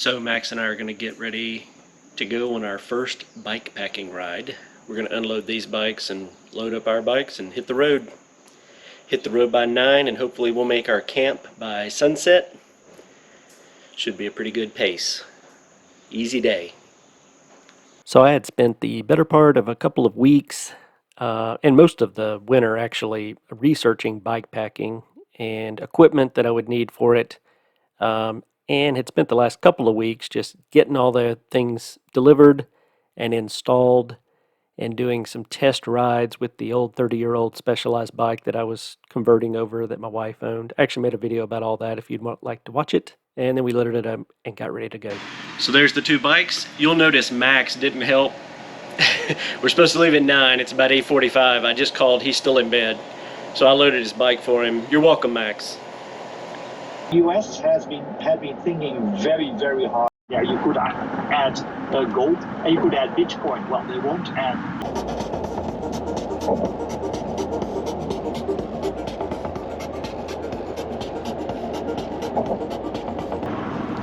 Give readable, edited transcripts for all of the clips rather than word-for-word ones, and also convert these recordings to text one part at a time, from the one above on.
So Max and I are going to get ready to go on our first bike packing ride. We're going to unload these bikes and load up our bikes and hit the road. Hit the road by 9 and hopefully we'll make our camp by sunset. Should be a pretty good pace. Easy day. So I had spent the better part of a couple of weeks and most of the winter actually researching bike packing and equipment that I would need for it. And had spent the last couple of weeks just getting all the things delivered and installed and doing some test rides with the old 30-year-old Specialized bike that I was converting over that my wife owned. I actually made a video about all that if you'd like to watch it. And then we loaded it up and got ready to go. So there's the two bikes. You'll notice Max didn't help. We're supposed to leave at 9. It's about 8:45. I just called. He's still in bed. So I loaded his bike for him. You're welcome, Max. US had been thinking very hard. Yeah, you could add gold and you could add Bitcoin. Well, they won't add.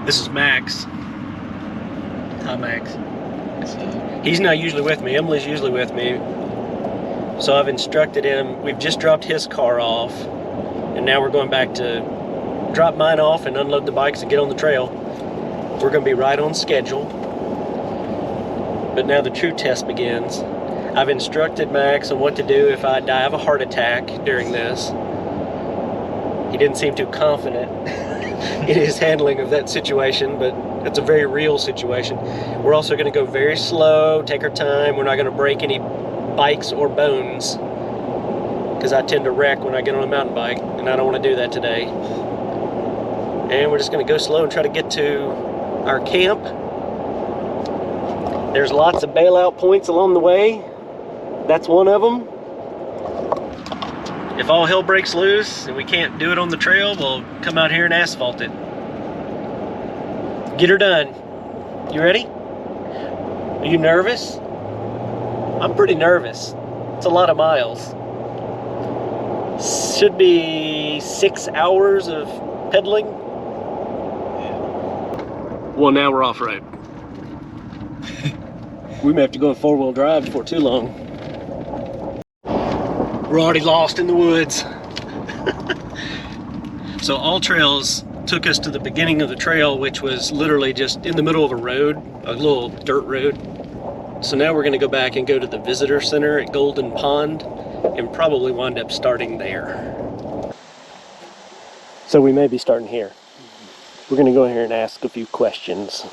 This is Max. Hi, Max. He's not usually with me. Emily's usually with me. So I've instructed him. We've just dropped his car off, and now we're going back to drop mine off and unload the bikes and get on the trail. We're going to be right on schedule. But now the true test begins. I've instructed Max on what to do if I die of a heart attack during this. He didn't seem too confident in his handling of that situation, but it's a very real situation. We're also going to go very slow, take our time. We're not going to break any bikes or bones because I tend to wreck when I get on a mountain bike, and I don't want to do that today. And we're just going to go slow and try to get to our camp. There's lots of bailout points along the way. That's one of them. If all hell breaks loose and we can't do it on the trail, we'll come out here and asphalt it. Get her done. You ready? Are you nervous? I'm pretty nervous. It's a lot of miles. Should be 6 hours of pedaling. Well, now we're off-road. We may have to go in 4-wheel drive before too long. We're already lost in the woods. So all trails took us to the beginning of the trail, which was literally just in the middle of a road, a little dirt road. So now we're going to go back and go to the visitor center at Golden Pond and probably wind up starting there. So we may be starting here. We're going to go here and ask a few questions.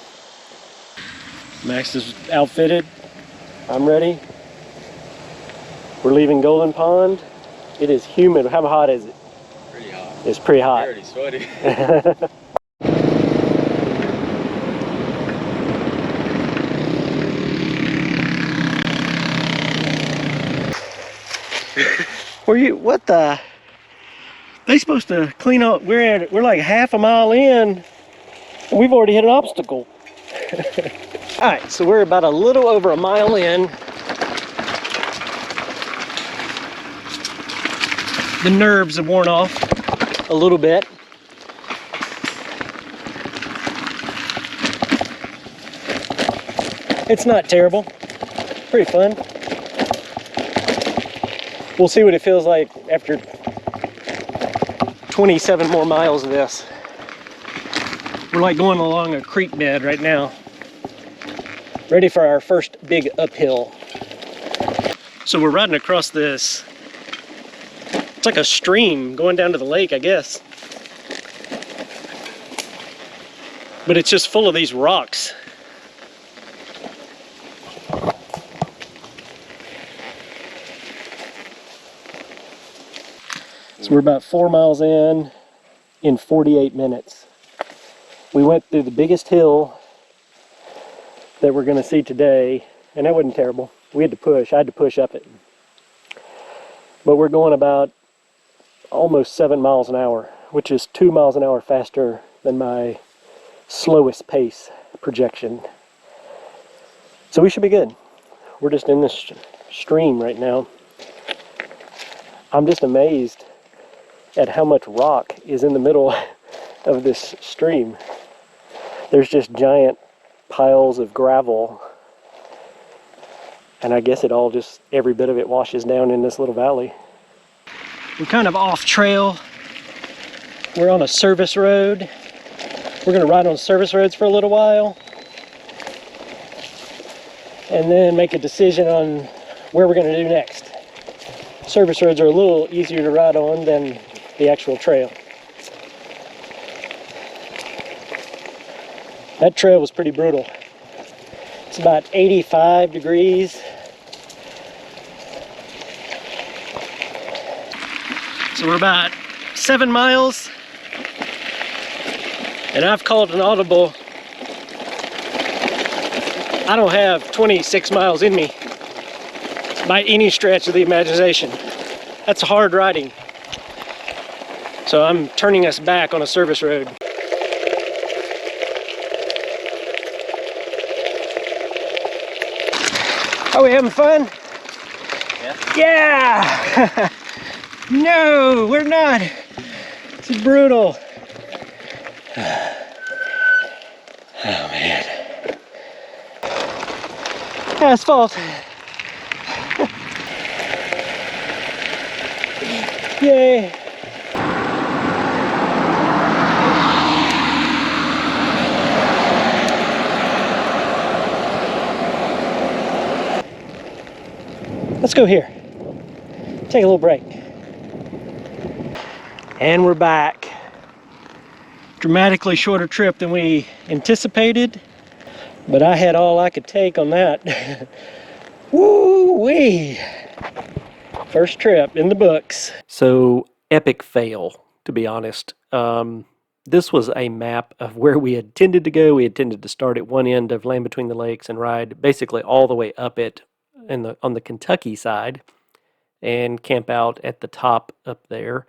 Max is outfitted. I'm ready. We're leaving Golden Pond. It is humid. How hot is it? Pretty hot. It's pretty hot. I'm already sweaty. What the? They supposed to clean up. We're like half a mile in, and we've already hit an obstacle. All right, so we're about a little over a mile in. The nerves have worn off a little bit. It's not terrible. Pretty fun. We'll see what it feels like after 27 more miles of this. We're like going along a creek bed right now. Ready for our first big uphill. So we're riding across this, it's like a stream going down to the lake, I guess. But it's just full of these rocks. So we're about 4 miles in 48 minutes. We went through the biggest hill that we're going to see today, and that wasn't terrible. We had to push. I had to push up it. But we're going about almost 7 miles an hour, which is 2 miles an hour faster than my slowest pace projection. So we should be good. We're just in this stream right now. I'm just amazed at how much rock is in the middle of this stream. there's just giant piles of gravel. And I guess it all just, every bit of it washes down in this little valley. We're kind of off trail. We're on a service road. We're gonna ride on service roads for a little while. And then make a decision on where we're gonna do next. Service roads are a little easier to ride on than the actual trail. That trail was pretty brutal. It's about 85 degrees. So we're about 7 miles. And I've called an audible. I don't have 26 miles in me by any stretch of the imagination. That's hard riding. So I'm turning us back on a service road. Are we having fun? Yeah! No, we're not. This is brutal. Oh man. Asphalt. Yay. Let's go here. Take a little break. And we're back. Dramatically shorter trip than we anticipated, but I had all I could take on that. Woo-wee! First trip in the books. So, epic fail, to be honest. This was a map of where we intended to go. We intended to start at one end of Land Between the Lakes and ride basically all the way up it on the Kentucky side and camp out at the top up there.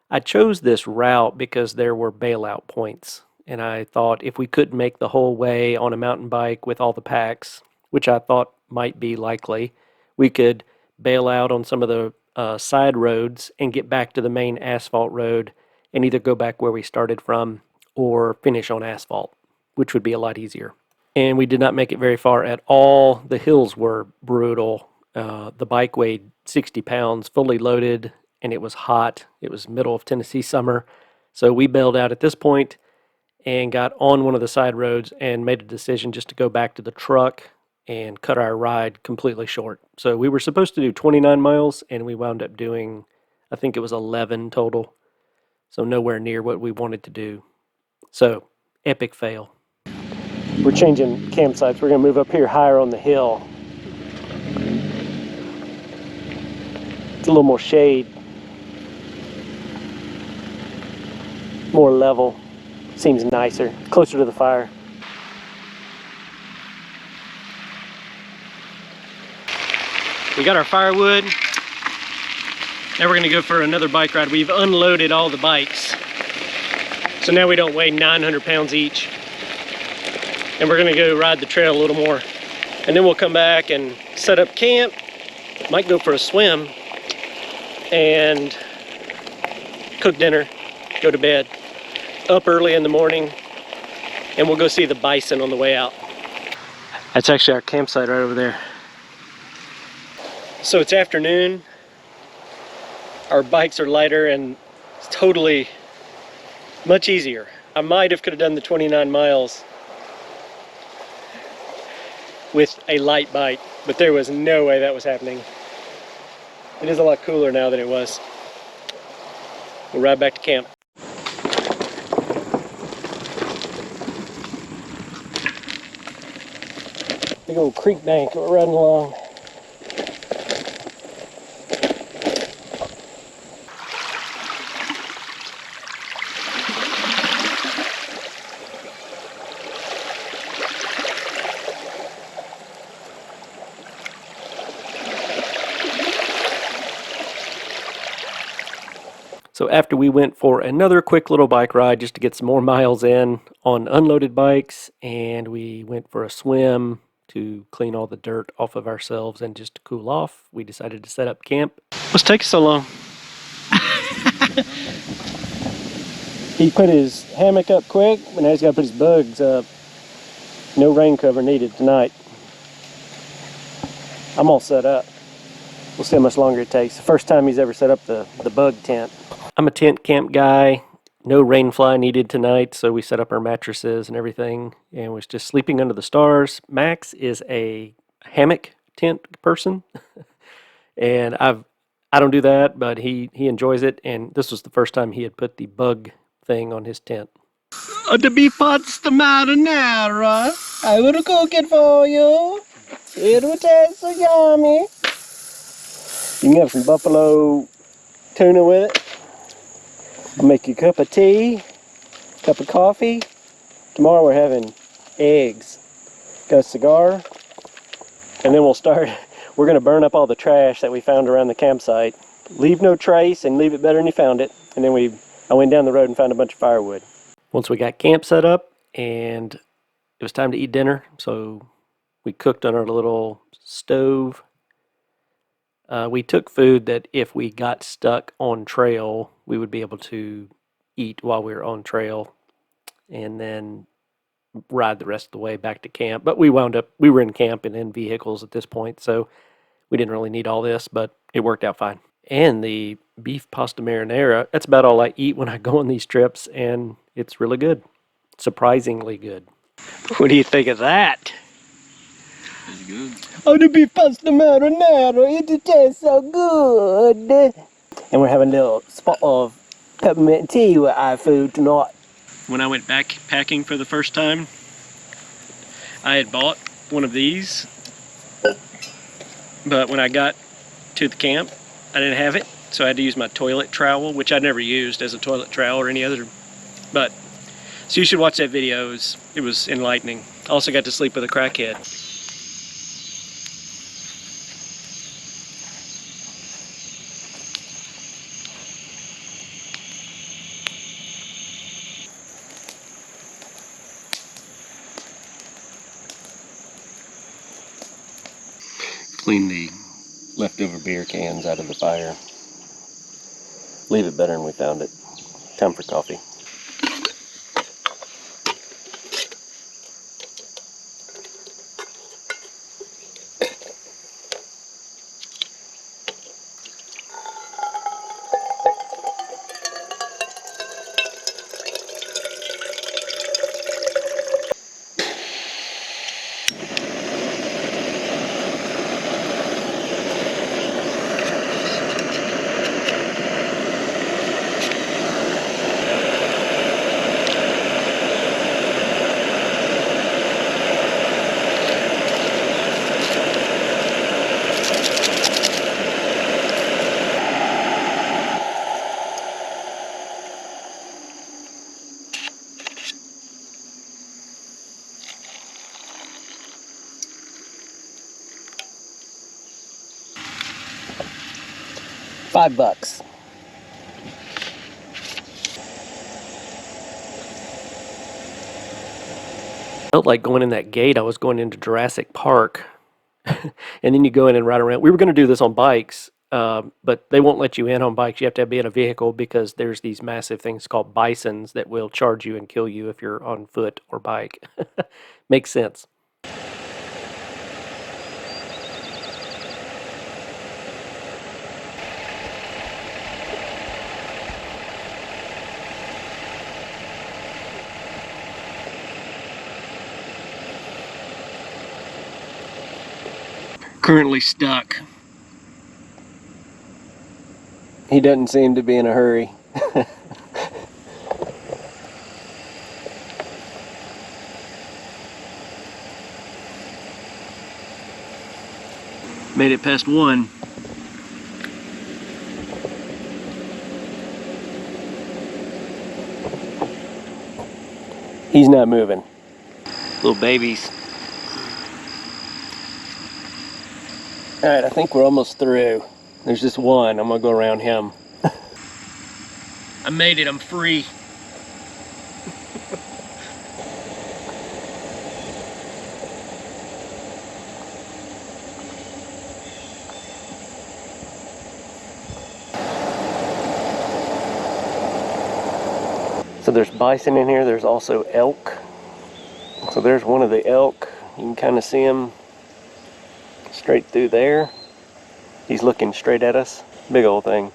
I chose this route because there were bailout points, and I thought if we couldn't make the whole way on a mountain bike with all the packs, which I thought might be likely, we could bail out on some of the side roads and get back to the main asphalt road and either go back where we started from or finish on asphalt, which would be a lot easier. And we did not make it very far at all. The hills were brutal. The bike weighed 60 pounds, fully loaded, and it was hot. It was middle of Tennessee summer. So we bailed out at this point and got on one of the side roads and made a decision just to go back to the truck and cut our ride completely short. So we were supposed to do 29 miles, and we wound up doing, I think it was 11 total. So nowhere near what we wanted to do. So, epic fail. We're changing campsites. We're going to move up here higher on the hill. It's a little more shade. More level. Seems nicer. Closer to the fire. We got our firewood. Now we're going to go for another bike ride. We've unloaded all the bikes. So now we don't weigh 900 pounds each. And we're going to go ride the trail a little more. And then we'll come back and set up camp. Might go for a swim. And cook dinner. Go to bed. Up early in the morning. And we'll go see the bison on the way out. That's actually our campsite right over there. So it's afternoon. Our bikes are lighter and it's totally much easier. I might have could have done the 29 miles with a light bike, but there was no way that was happening. It is a lot cooler now than it was. We'll ride back to camp. Big old creek bank we're riding along. So after we went for another quick little bike ride just to get some more miles in on unloaded bikes, and we went for a swim to clean all the dirt off of ourselves and just to cool off, we decided to set up camp. What's taking so long? He put his hammock up quick, but now he's got to put his bugs up. No rain cover needed tonight. I'm all set up. We'll see how much longer it takes. The first time he's ever set up the bug tent. I'm a tent camp guy. No rain fly needed tonight, so we set up our mattresses and everything and was just sleeping under the stars. Max is a hammock tent person. And I don't do that, but he enjoys it, and this was the first time he had put the bug thing on his tent. The beef what's the matter now, Russ? I will cook it for you. It will taste so yummy. You can have some buffalo tuna with it. I'll make you a cup of tea, cup of coffee. Tomorrow we're having eggs. Got a cigar, and then we'll start. We're going to burn up all the trash that we found around the campsite. Leave no trace and leave it better than you found it. And then I went down the road and found a bunch of firewood. Once we got camp set up and it was time to eat dinner, so we cooked on our little stove. We took food that if we got stuck on trail, we would be able to eat while we were on trail and then ride the rest of the way back to camp. But we were in camp and in vehicles at this point, so we didn't really need all this, but it worked out fine. And the beef pasta marinara, that's about all I eat when I go on these trips, and it's really good. Surprisingly good. What do you think of that? It's good. Oh, the beef pasta marinara, it tastes so good. And we're having a little spot of peppermint tea with our food tonight. When I went backpacking for the first time, I had bought one of these, but when I got to the camp, I didn't have it, so I had to use my toilet trowel, which I never used as a toilet trowel or any other. But so you should watch that video. It was enlightening. I also got to sleep with a crackhead. Clean the leftover beer cans out of the fire. Leave it better than we found it. Time for coffee. $5. Felt like going in that gate. I was going into Jurassic Park, and then you go in and ride around. We were going to do this on bikes, but they won't let you in on bikes. You have to be in a vehicle because there's these massive things called bisons that will charge you and kill you if you're on foot or bike. Makes sense. Currently stuck. He doesn't seem to be in a hurry. Made it past 1. He's not moving. Little babies. All right, I think we're almost through. There's just one. I'm gonna go around him. I made it, I'm free. So there's bison in here. There's also elk. So there's one of the elk. You can kind of see him straight through there. He's looking straight at us. Big old thing.